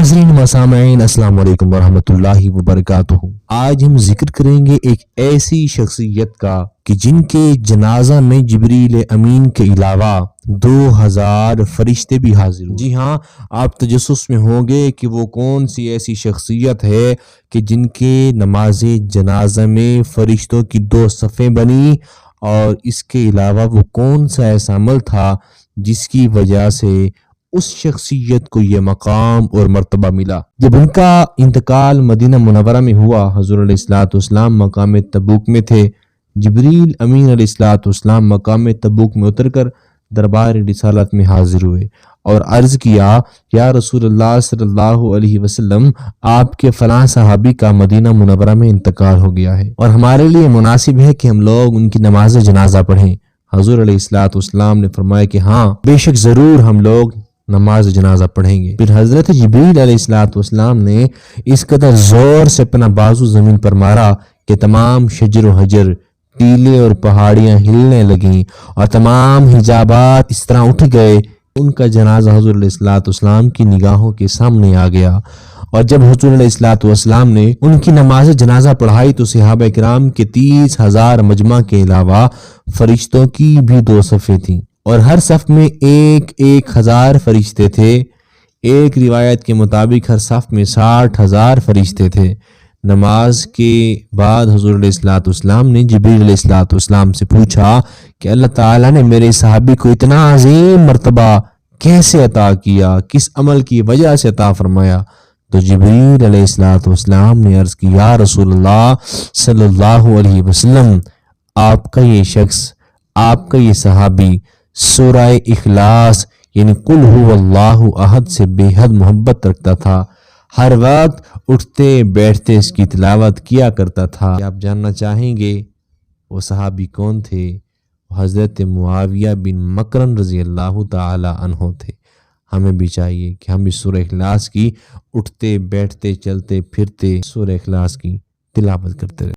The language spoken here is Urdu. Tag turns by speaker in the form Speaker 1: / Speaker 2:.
Speaker 1: ناظرین و سامعین، السلام علیکم ورحمۃ اللہ وبرکاتہ۔ آج ہم ذکر کریں گے ایک ایسی شخصیت کا کہ جن کے جنازہ میں جبریل امین کے علاوہ 2000 فرشتے بھی حاضر ہوئے۔ جی ہاں، آپ تجسس میں ہوں گے کہ وہ کون سی ایسی شخصیت ہے کہ جن کے نماز جنازہ میں فرشتوں کی 2 صفیں بنی، اور اس کے علاوہ وہ کون سا ایسا عمل تھا جس کی وجہ سے اس شخصیت کو یہ مقام اور مرتبہ ملا۔ جب ان کا انتقال مدینہ منورہ میں ہوا، حضور علیہ الصلوۃ والسلام مقام تبوک میں تھے۔ جبریل امین علیہ الصلوۃ والسلام مقام تبوک میں اتر کر دربار رسالت میں حاضر ہوئے اور عرض کیا، یا رسول اللہ صلی اللہ علیہ وسلم، آپ کے فلاں صحابی کا مدینہ منورہ میں انتقال ہو گیا ہے اور ہمارے لیے مناسب ہے کہ ہم لوگ ان کی نماز جنازہ پڑھیں۔ حضور علیہ الصلوۃ والسلام نے فرمایا کہ ہاں، بے شک ضرور ہم لوگ نماز جنازہ پڑھیں گے۔ پھر حضرت جبریل علیہ الصلوۃ والسلام نے اس قدر زور سے اپنا بازو زمین پر مارا کہ تمام شجر و حجر، ٹیلے اور پہاڑیاں ہلنے لگیں اور تمام حجابات اس طرح اٹھ گئے۔ ان کا جنازہ حضور علیہ الصلوۃ والسلام کی نگاہوں کے سامنے آ گیا، اور جب حضور علیہ الصلوۃ والسلام نے ان کی نماز جنازہ پڑھائی تو صحابہ کرام کے 30,000 مجمع کے علاوہ فرشتوں کی بھی 2 صفیں تھیں، اور ہر صف میں 1,000 فرشتے تھے۔ ایک روایت کے مطابق ہر صف میں 60,000 فرشتے تھے۔ نماز کے بعد حضور علیہ الصلوۃ والسلام نے جبریل علیہ الصلوۃ والسلام سے پوچھا کہ اللہ تعالیٰ نے میرے صحابی کو اتنا عظیم مرتبہ کیسے عطا کیا، کس عمل کی وجہ سے عطا فرمایا؟ تو جبریل علیہ الصلوۃ والسلام نے عرض کی، یا رسول اللہ صلی اللہ علیہ وسلم، آپ کا یہ شخص، آپ کا یہ صحابی سورہ اخلاص یعنی قل هو اللہ احد سے بے حد محبت رکھتا تھا، ہر وقت اٹھتے بیٹھتے اس کی تلاوت کیا کرتا تھا۔ آپ جاننا چاہیں گے وہ صحابی کون تھے؟ حضرت معاویہ بن مکرم رضی اللہ تعالی عنہ تھے۔ ہمیں بھی چاہیے کہ ہم بھی سورہ اخلاص کی اٹھتے بیٹھتے چلتے پھرتے سورہ اخلاص کی تلاوت کرتے رہیں۔